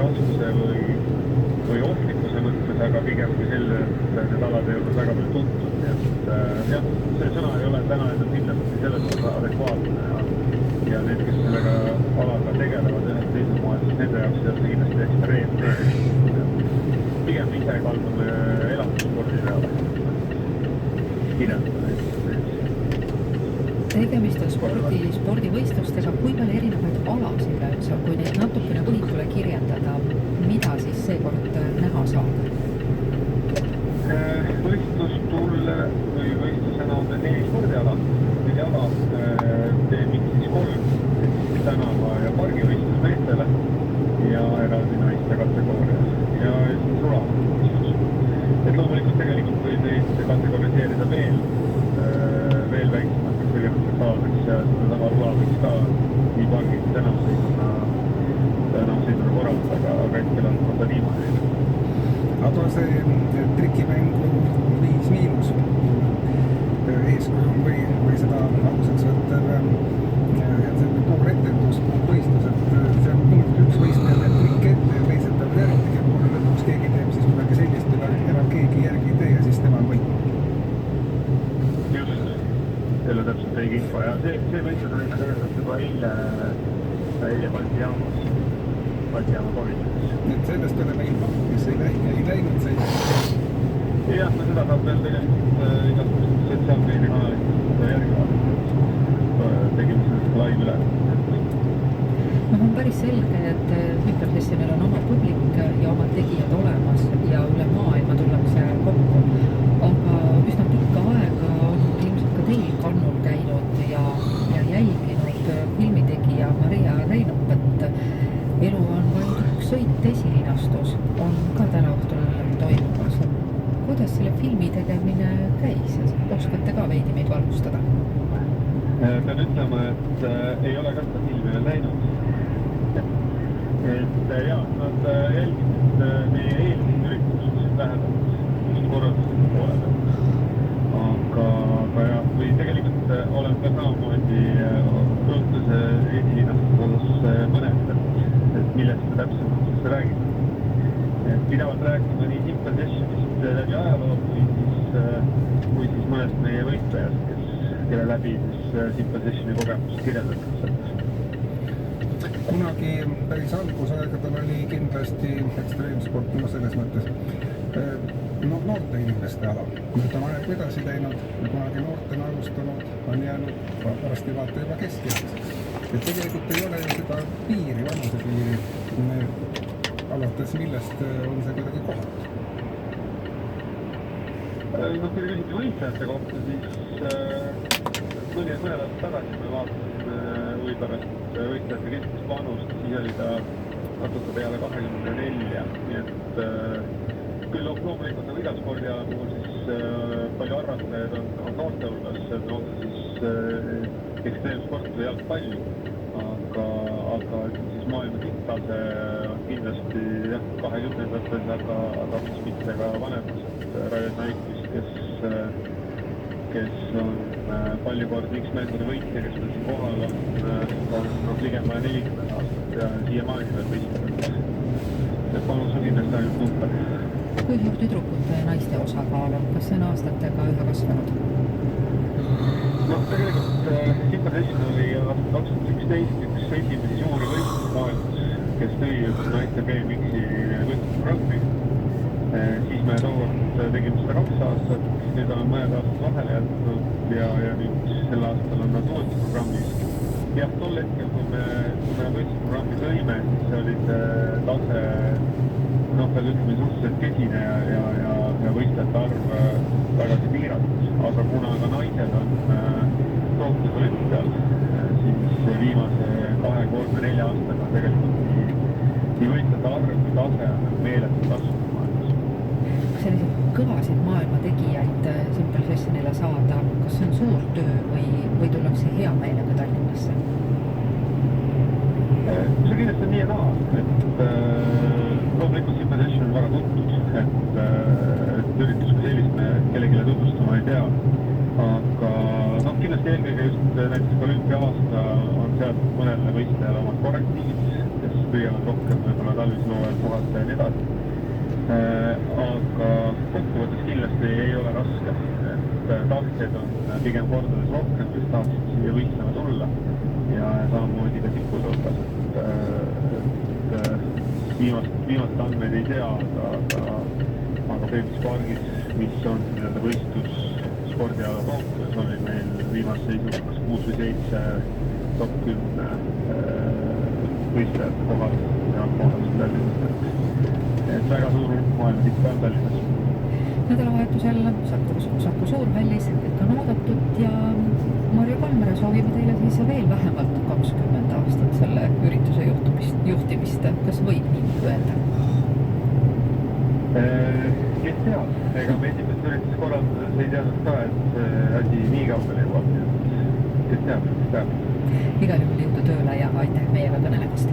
raskuse või ohtlikkuse mõttes, aga pigem kui selle, et need alad ei olnud väga palju tuntud, nii et jah, see sõna ei ole täna enam kindlasti selles mõttes adekvaatne ja need, kes sellega alaga tegelevad ühel teisel moel, siis nende jaoks ei ole see kindlasti ekstreemne. Pigem ise kaldume elatusspordi peale, kirjeldada neid. Tegemist on spordivõistlustega, kui palju erinevaid alasid üleüldse on, kui neid natukene võitule kirjeldada, mida siis seekord näha saab? Võistlustulle või võistlusena on 4 spordiala, 4 ala, teemik siis 3, tänava- ja pargivõistlus meestele ja eraldi naiste kategoorias ja siis rula. Et loomulikult tegelikult võib neid kategoriseerida veel väiksemateks tegevusteks aladeks ja sedasama rula võiks ka nii pargid tänavasõiduna korraldada, aga hetkel on ta niimoodi. Aga see trikimängu 5- eeskuju või seda aluseks võttev pool etendus, pool võistlus, et see on üks võistleja teeb trikke ette ja teised peavad järgi tegema, kui lõpuks keegi teeb siis midagi sellist, mida enam keegi järgi ei tee ja siis tema on võit. Just, jälle täpselt õige info ja see võistlus oli tegelikult juba eile Balti jaama komisjonis. Et sellest oleme ilma, kes ei läinud see. Jah, no seda saab veel tegelikult igasugust sotsiaalmeediakanalist järgi vaadata. Tegime sellest live üle. On päris selge, et hüperfessionil on oma publik ja oma tegijad olemas ja üle maailma tullakse kokku. Aga üsna pikka aega on ilmselt ka teil kannul käinud ja jälginud filmitegija Maria Reinopet. Elu on vaid üks sõit esilinastus, on ka täna õhtul toimumas. Kuidas selle filmi tegemine käis? Oskate ka veidi meid valgustada? Pean ütlema, et ei ole ka seda filmi veel näinud. Et jah, nad jälgisid meie eelmist üritust lähedalt just korraldusliku poole pealt. Aga jah, või tegelikult olen ka samamoodi õhtuse esilinastuse osas mõnestanud, et millest me täpsemalt siis räägime. Et pidevalt rääkima nii Simpossessionist läbi ajaloo kui siis mõnest meie võitlejast, kelle läbi siis Simpossessioni kogemust kirjeldatakse. Kunagi päris algusaegadel oli kindlasti ekstreemsport, selles mõttes noorte inimeste ala. Nüüd on aeg edasi läinud, kunagi noortena alustanud, on jäänud varsti vaata juba keskealiseks. Et tegelikult ei ole ju seda piiri, vanusepiiri, alates millest on see kuidagi kohalt. Kui te küsite võitlejate kohta, siis mõned aastad tagasi me vaatasime või pärast võitlejate keskmist vanust, siis oli ta natuke peale 24, nii et küll loomulikult nagu igal spordiala puhul siis palju arvastajaid on noorte hulgas, no siis ekstreemsport või jalgpall, aga siis maailma tiptase on kindlasti jah, 20-ndates, aga mis mitte ka vanemas, et Ryan Nyquist, kes on palju kordi X-mängude võitja, kes on siin kohal, on ligemale 40 aastat ja siiamaani veel võistleb. Et panus on kindlasti ainult number. Kui suur tüdrukute ja naiste osakaal on? Kas see on aastatega üha kasvanud? No tegelikult Simpossession oli aastal 2011 üks esimesi suuri võistlusi maailmas, kes tõi naiste BMX-i võistlusprogrammi. Siis me tookord tegime seda 2 aastat, nüüd on mõned aastad vahele jätnud ja nüüd sel aastal on nad uuesti programmis. Jah, tol hetkel, kui me võistlusprogrammi tõime, siis oli see tase veel ütleme suhteliselt kesine ja võistlejate arv vägagi piiratud, aga kuna ka naised on Tokyos olümpial, siis viimase 2, 3, 4 aastaga tegelikult nii võistlejate arv kui tase on meeletult kasvanud maailmas. Selliseid kõvasid maailma tegijaid Simpossessionile saada, kas see on suur töö või tullakse hea meelega Tallinnasse? See kindlasti on nii ja naa, et loomulikult Simpossession on väga tuntud, et üritus kui sellist me kellegile tutvustama ei tea, aga kindlasti eelkõige just näiteks olümpia aasta on sealt mõnele võistlejale omad korrektiivid, kes püüavad rohkem võib-olla talvisel hooajal puhata ja nii edasi. Aga kokkuvõttes kindlasti ei ole raske, et tahtjaid on pigem kordades rohkem, kes tahaksid siia võistlema tulla ja samamoodi ka tippude osas, et viimaste andmeid ei tea, aga Peipsi pargis, mis on nii-öelda võistlus spordiala Tokyos, oli meil viimase seisuga kas 6 või 7 top 10 võistlejate kohal ja kohaliselt Tallinnast, et väga suur hulk maailma tippe on Tallinnas. Nädalavahetusel Saku Suurhallis kõik on oodatud ja Marju Kalmere soovime teile siis veel vähemalt 20 aastat selle ürituse juhtimist. Kas võib nii öelda? Kes teab, ega me esimest üritust korraldades ei teadnud ka, et asi nii kaugele jõuab, kes teab. Igal juhul jõudu tööle ja aitäh meiega kõnelemast.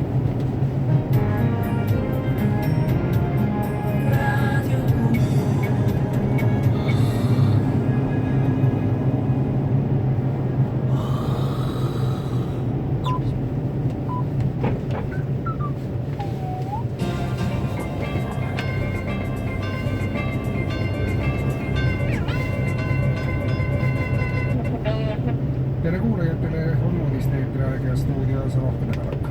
Tere kuulajatele on uudisteetriaeg ja stuudios Rohkem Tänak.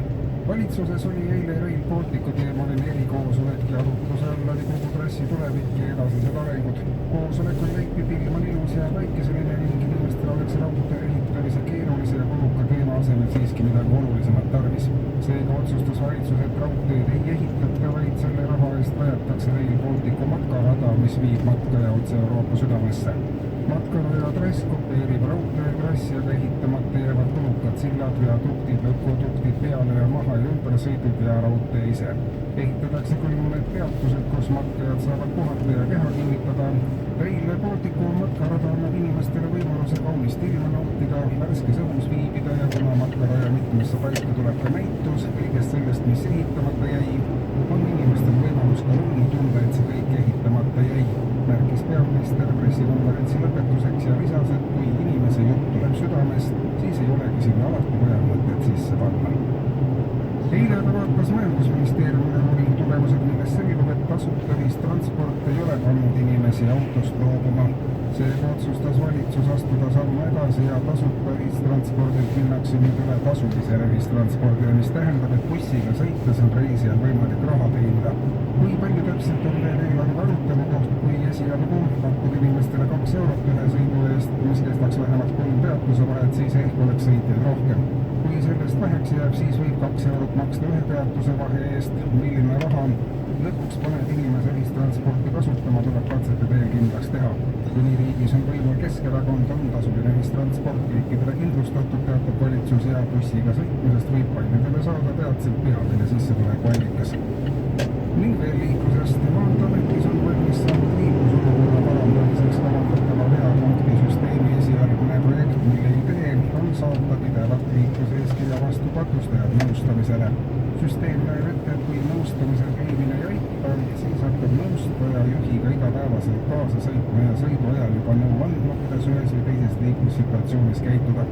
Valitsuses oli eile Rail Balticu teemaline erikoosolek ja arutluse all oli kogu trassi tulevik ja edasised arengud. Koosolekul leiti ilm on ilus ja päikeseline ning inimestel oleks raudtee ehitamise keerulise ja kuluka teema asemel siiski midagi olulisemat tarvis. Seega otsustas valitsus, et raudteed ei ehitata, vaid selle raha eest rajatakse Rail Balticu matkarada, mis viib matkaja otse Euroopa südamesse. Matkaraja trass kopeerib raudteetrassi, aga ehitamata jäävad kulukad sillad, viaduktid, ökoduktid, peale ja maha ja ümbersõidud ja raudtee ise. Ehitatakse küll mõned peatused, kus matkajad saavad puhata ja keha kinnitada. Rail Balticu matkarada annab inimestele võimaluse kaunist ilma nautida, värskes õhus viibida ja kuna matkaraja mitmesse paika tuleb ka näitus kõigest sellest, mis ehitamata jäi, on inimestel võimalus ka rõõmu tunda, et see kõik ehitamata jäi, märkis peaminister pressikonverentsi lõpetuseks ja lisas, et kui inimese jutt tuleb südamest, siis ei olegi sinna alati vaja mõtet sisse panna. Eile aga vaatas Majandusministeeriumi uuringu tulemused, milles selgub, et tasuta ühistransport ei ole pannud inimesi autost loobuma. Seega otsustas valitsus astuda sammu edasi ja tasuta ühistranspordilt minnakse nüüd üle tasulisele ühistranspordile, mis tähendab, et bussiga sõites on reisijal võimalik raha teenida. Kui palju täpselt on veel eelarve arutelu koht, kui esialgu pakkud inimestele 2 eurot ühe sõidu eest, mis kestaks vähemalt 3 peatuse vahet, siis ehk oleks sõitjaid rohkem. Kui sellest väheks jääb, siis võib 2 eurot maksta ühe peatuse vahe eest, milline raha lõpuks paneb inimese ühistransporti kasutama, tuleb katsete teel kindlaks teha. Kuni riigis on võimul Keskerakond, on tasuline ühistransport kõikidele kindlustatud, teatab valitsus ja bussiga sõitmisest võib paljudele saada peatselt peamine sissetulekuallikas. Ning veel liiklusest. Maanteeametis on valmis saanud liiklusolukorra parandamiseks kavandatava veapunktisüsteemi esialgne projekt, mille idee on saata pidevat liikluseeskirja vastu patustajad nõustamisele. Süsteem näeb ette, et kui nõustamisel käimine ei aita, siis hakkab nõustaja juhiga igapäevaselt kaasa sõitma ja sõidu ajal juba nõu andma, kuidas ühes või teises liiklussituatsioonis käituda.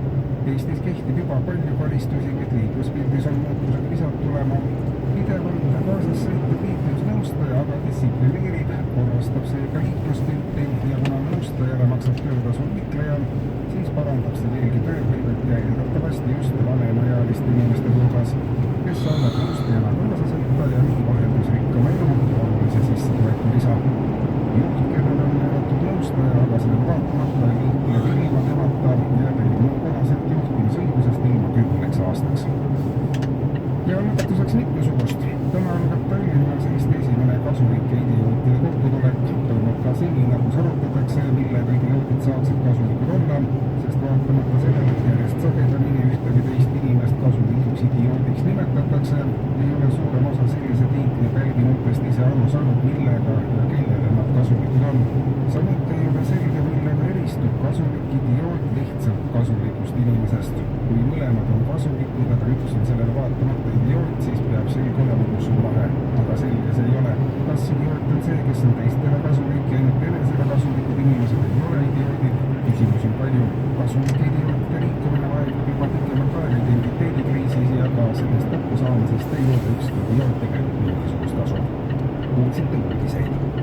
Eestis kehtib juba palju karistusi, kuid liikluspildis on muutused visad tulema. Pidevalt kaasas sõitev liiklusnõustaja aga distsiplineerib, korrastab seega liikluspilti ja kuna nõustajale maksab töötasu liikleja, siis parandab see veelgi tööhõivet ja eeldatavasti just vanemaealiste inimeste hulgas, kes saavad nõustajana kaasa sõita ja nii vaheldusrikkama elu olulise sissetuleku lisa. Juht, kellele on määratud nõustaja, aga sellele vaatamata liikleb ilma temata jääb eelnõu kohaselt juhtimisõigusest ilma 10 aastaks. Ja lõpetuseks mitmesugust. Täna algab Tallinnas Eesti esimene kasulike idiootide kokkutulek. Toimub ka seni, kus arutatakse, millega idiootid saaksid kasulikud olla, sest vaatamata sellele, et järjest sagedamini ühte või teist inimest kasulikuks idioodiks nimetatakse, ei ole suurem osa sellise tiitli pälvinutest ise aru saanud, millega ja kellele nad kasulikud on. Samuti ei ole selge, millega eristub kasulik idioot lihtsalt kasulikust inimesest. Kui mõlemad on kasulikud, aga üks on sellele vaatamata idioot, siis peab selge olema, kus on vahe. Aga selge see ei ole. Kas idioot on see, kes on teistele kasulik ja ainult enesele kasulikud inimesed ei ole idioodid? Küsimus on palju. Kasulike idiootide liikumine vaevab juba pikemat aega identiteedikriisis ja ka sellest kokkusaamisest ei ole ükski ei olnud tegelikult mingisugust tasu. kuulsite uudiseid.